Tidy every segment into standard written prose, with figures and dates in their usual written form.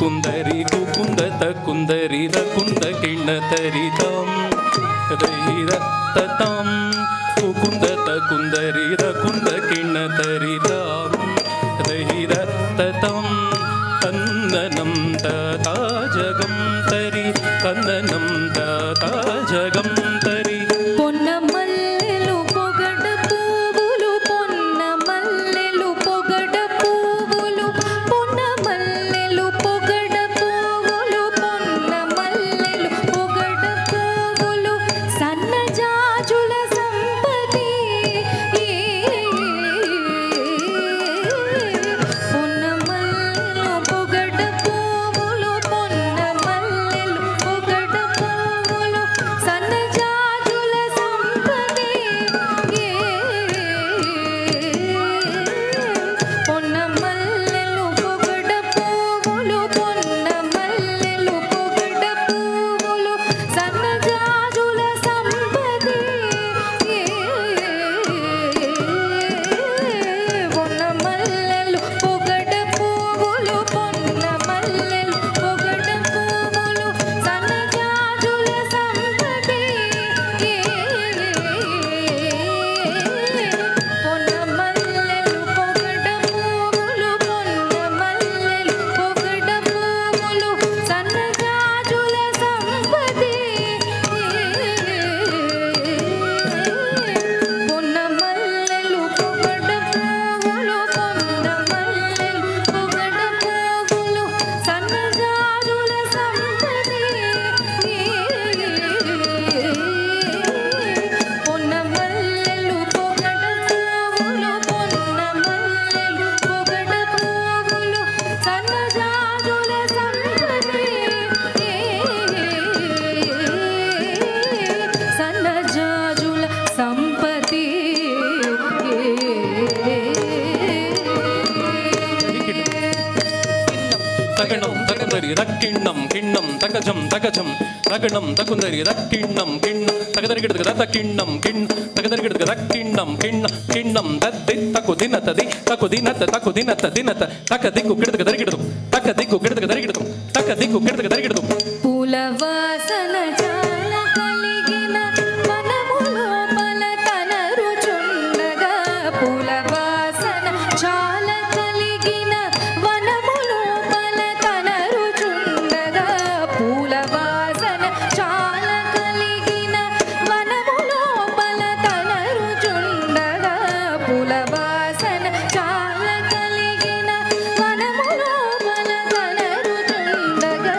कुंदरी कुकुंदत कुंदरी रकुंद किण्णतरितं रैरत्ततं कुकुंदत कुंदरी रकुंद किण्णतरितं रैरत्ततं तन्ननं तथा जगं तरि तन्ननं तथा जगं तरि పొన్నమల్లెలు పొగడ పువ్వులు పొన్నమల్లెలు పొగడ పువ్వులు పొన్నమల్లెలు పొగడ పువ్వులు పొన్నమల్లెలు పొగడ పువ్వులు సన్నజాజుల సంపతి పొన్నమల్లెలు పొగడ పువ్వులు పొన్నమల్లెలు పొగడ పువ్వులు సన్నజాజుల సంపతి పొన్నమల్లెలు పొగడ పువ్వులు పొన్నమల్లెలు పొగడ పువ్వులు సన్నజాజుల సంపతి పొన్నమల్లెలు పొగడ పువ్వులు పొన్నమల్లెలు పొగడ పువ్వులు సన్నజాజుల సంపతి పొన్నమల్లెలు పొగడ పువ్వులు పొన్నమల్లెలు పొగడ పువ్వులు సన్నజాజుల సంపతి పొన్నమల్లెలు పొగడ పువ్వులు పొన్నమల్లెలు పొగడ పువ్వులు సన్నజాజుల సంపతి పొన్నమల్లెలు పొగడ పువ్వులు పొన్నమల్లెలు పొగడ పువ్వులు సన్నజాజుల సంపతి సన్నజాజుల సంపతి तगणं तकुंदरी रक्किण्णं किण्णं तकजं तकजं तगणं तकुंदरी रक्किण्णं किण्णं तकदरिगिडग तकिण्णं किण्ण तकदरिगिडग रक्किण्णं किण्ण किण्णं तद्दि तकुदिनत तकुदिनत दिनत तकदिक्कु गिडग दरिगिडदु तकदिक्कु गिडग दरिगिडदु तकदिक्कु गिडग दरिगिडदु పూల వాసన చాల కలిగిన వనము లోపల తనరుచుండగా పూల వాసన చాల కలిగిన వనము లోపల తనరుచుండగా పూల వాసన చాల కలిగిన వనము లోపల తనరుచుండగా పూల వాసన చాల కలిగిన వనము లోపల తనరుచుండగా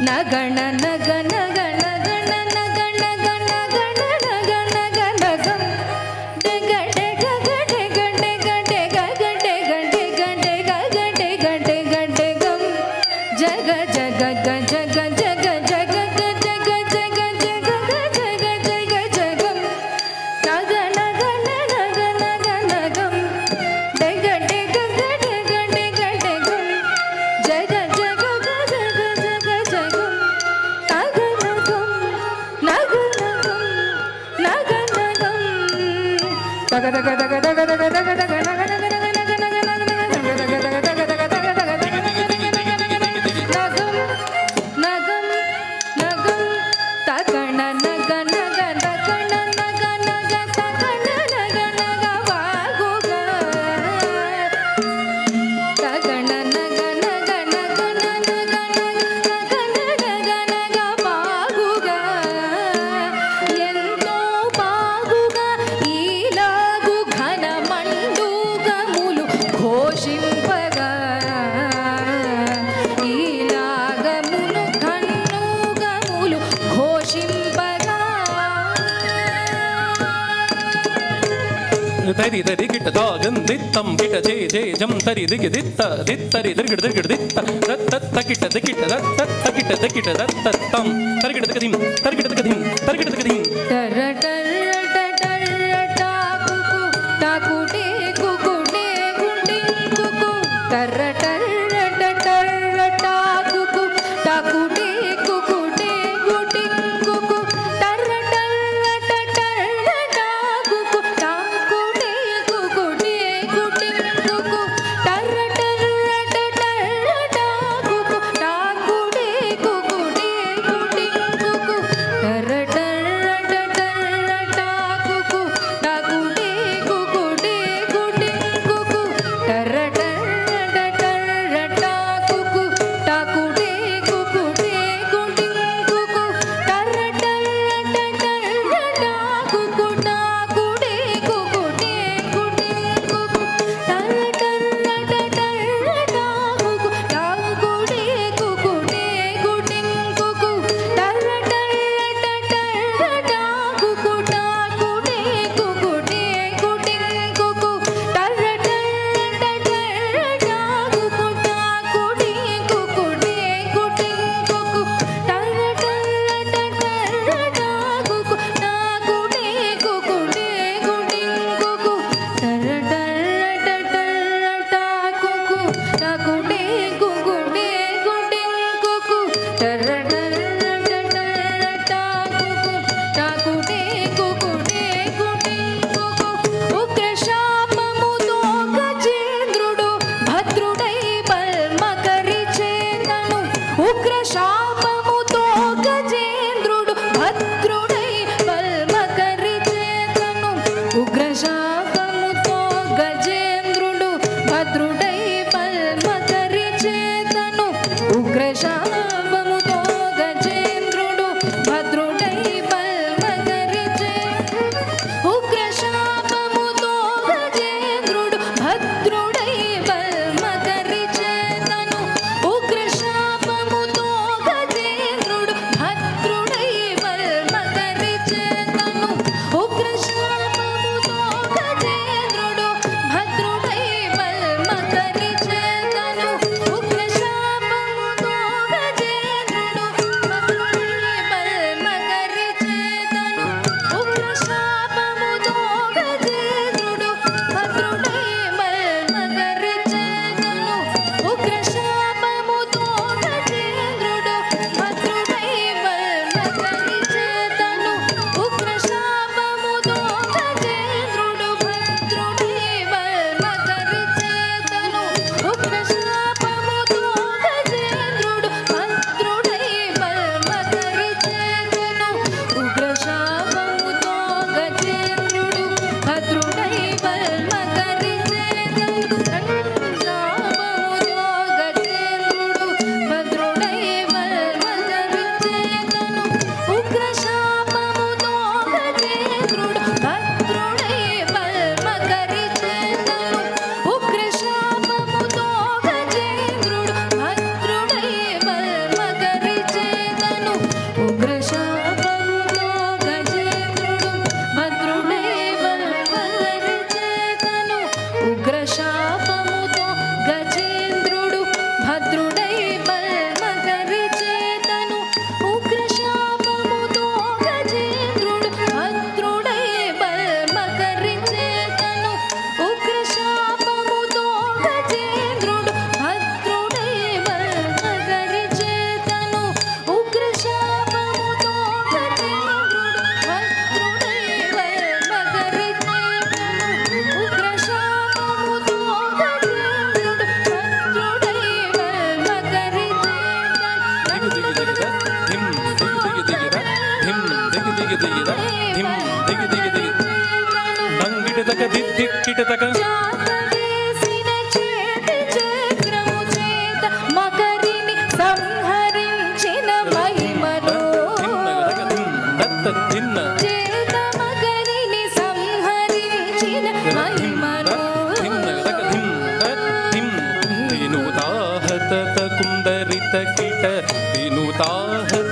నగణ నగ నగ నగ నగ నగ నగ నగ నగ నగం డెగ డెగ డెగ డెగ డెగ డెగ డెగ డెగ డెగ డెగ డెగం జగ జగ జగ జగ జగ జగ జగ జగ జగ జగ జగం నగ నగ నగ నగ నగం డెగ డెగ డెగ డెగ డెగం జగ జగ జగ జగ జగం నగ నగం నగ నగం నగ నగం తగ తగ తగ తగ తగ తగ తగ నగ నగ నగ నగ నగ నగ నగ నగ తగ తగ తగ తగ తగ తగ నగం నగం నగం తగణ నగ నగ తగణ నగ నగ తగణ నగ నగ వాగుగా తగణ నగ నగ నగ నగ నగ నగ నగ బాగుగా ఎంతో బాగుగా ఈలాగు ఘన మండుగములు ఘోషింపగా ఈలాగములు ఘనుగములు ఘోషింపగా తరి తరి గిట దాగం దిత్తం గిట జే జే జం తరి దిగి దిత్త దిత్తరి దిగిడ దిగిడ దిత్త దత్త గిట దిగిట దత్త గిట దిగిట దత్త తం తరిగిడ దిగదిం తరిగిడ దిగదిం తరిగిడ దిగదిం టర్ టర్ టర్ టాకుకు టాకుటే కుకుటే గుండి కుకు టర్ టర్ టర్ టాకుకు టాకుటే కుకుటే గుండి కుకు టర్ టర్ టర్ టాకుకు టాకుటే కుకుటే గుండి కుకు టర్ టర్ టాకుకు టాకుటే కుకుటే గుండి కుకు టర్ టర్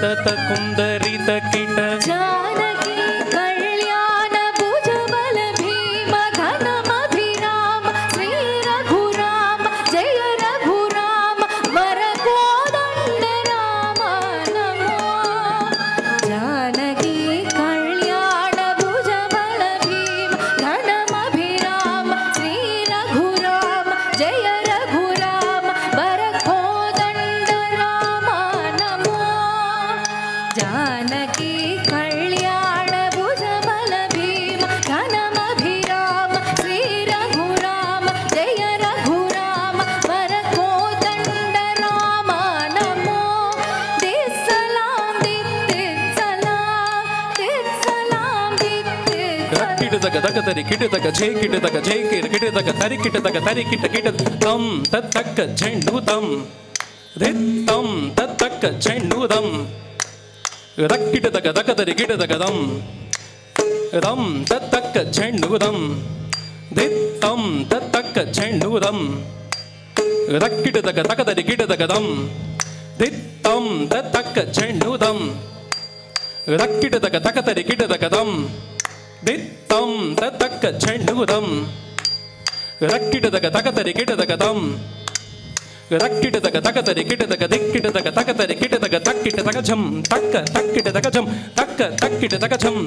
ತತ ಕುಂದರಿತ ಕಿಟ ಜಾನಕಿ ಕಲ್ಯಾಣ ಭುಜಬಲ ಭೀಮ ಘನಮಭಿರಾಮ ಶ್ರೀ ರಘುರಾಮ ಜಯ ರಘುರಾಮ ವರ ಕೋದಂಡ ರಾಮ ನಮೋ ಜಾನಕಿ ಕಲ್ಯಾಣ ಭುಜಬಲ ಭೀಮ ಘನಮಭಿರಾಮ ಶ್ರೀ ರಘುರಾಮ ಜಯ ರಘುರಾಮ ವರ ಕೋದಂಡ ರಾಮ ನಮೋ ಜಾನಕಿ ಕಲ್ಯಾಣ ಭುಜಬಲ ಭೀಮ ಘನಮಭಿರಾಮ ಶ್ರೀ ರಘುರಾಮ ಜಯ ರಘುರಾಮ ವರ ಕೋದಂಡ ರಾಮ ನಮೋ ದಿಸ್ಸಲಾಂ ದಿಸ್ಸಲಾಂ ಕಿಟತಕ ತಕತರಿ ಕಿಟತಕ ಜೈ ಕಿಟತಕ ಜೈ ಕಿರ ಕಿಟತಕ ತರಿ ಕಿಟತಕ ತರಿ ಕಿಟ ಕಿಟ ತಂ ತತ್ತಕ್ಕ ಚೆಂಡು ತಂ ಧಿತ್ತಂ ತತ್ತಕ್ಕ ಚೆಂಡು ತಂ ರಕ್ಕಿಟತಕ ತಕತರಿ ಕಿಟತಕ ತಂ ತಂ ತತ್ತಕ್ಕ ಚೆಂಡು ತಂ ಧಿತ್ತಂ ತತ್ತಕ್ಕ ಚೆಂಡು ತಂ ರಕ್ಕಿಟತಕ ತಕತರಿ ಕಿಟತಕ ತಂ ಧಿತ್ತಂ ತತ್ತಕ್ಕ ಚೆಂಡು ತಂ ರಕ್ಕಿಟತಕ ತಕತರಿ ಕಿಟತಕ ತಂ ದಿತ್ತಂ ತತ್ತಕ್ಕ ಚೆಂಡುದಂ ರಕ್ಕಿಟದಕ ತಕತರಿ ಕಿಟದಕ ದಂ ರಕ್ಕಿಟದಕ ತಕತರಿ ಕಿಟದಕ ದಿಕ್ಕಿಟದಕ ತಕತರಿ ಕಿಟದಕ ತಕ್ಕಿಟ ತಕ ಝಂ ತಕ್ಕ ತಕ್ಕಿಟ ತಕ ಝಂ ತಕ್ಕ ತಕ್ಕಿಟ ತಕ ಝಂ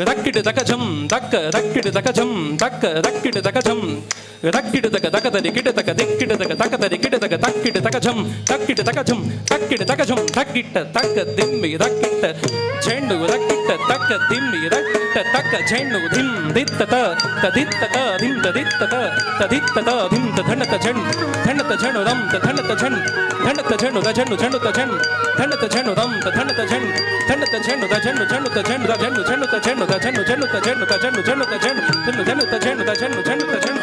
ರಕ್ಕಿಟ ತಕ ಝಂ ತಕ್ಕ ರಕ್ಕಿಟ ತಕ ಝಂ ತಕ್ಕ ರಕ್ಕಿಟ ತಕ ಝಂ ರಕ್ಕಿಟದಕ ತಕತರಿ ಕಿಟದಕ ದಿಕ್ಕಿಟದಕ ತಕತರಿ ಕಿಟದಕ ತಕ್ಕಿಟ ತಕ ಝಂ ತಕ್ಕಿಟ ತಕ ಝಂ ತಕ್ಕಿಟ ತಕ ಝಂ ತಕ್ಕಿಟ ತಕ್ಕ ದಿಮ್ಮಿ ರಕ್ಕಿಟ ಚೆಂಡು ರಕ್ಕಿಟ ತಕ್ಕ ದಿಮ್ಮಿ ರಕ್ಕಿಟ ತಕ್ಕ ಚೆಂಡು ಧಿಂ ದಿತ್ತತ ತದಿತ್ತತ ಧಿಂ ತದಿತ್ತತ ತದಿತ್ತತ ಧಿಂ ತಧನತ ಝಣ್ ಧನತ ಝಣು ರಂ ತಧನತ ಝಣ್ ಧನತ ಝಣು ರಝಣು ಝಣು ತಝಣ್ ಧನತ ಝಣು ರಂ ತಧನತ ಝಣ್ ಧನತ ಝಣು ರಝಣು ಝಣು ತಝಣ್ ರಝಣು ಝಣು ತಝಣು ರಝಣು ಝಣು ತಝಣು ತಝಣು ಝಣು ತಝಣು ಝಣು ತಝಣು ಝಣು ತಝಣು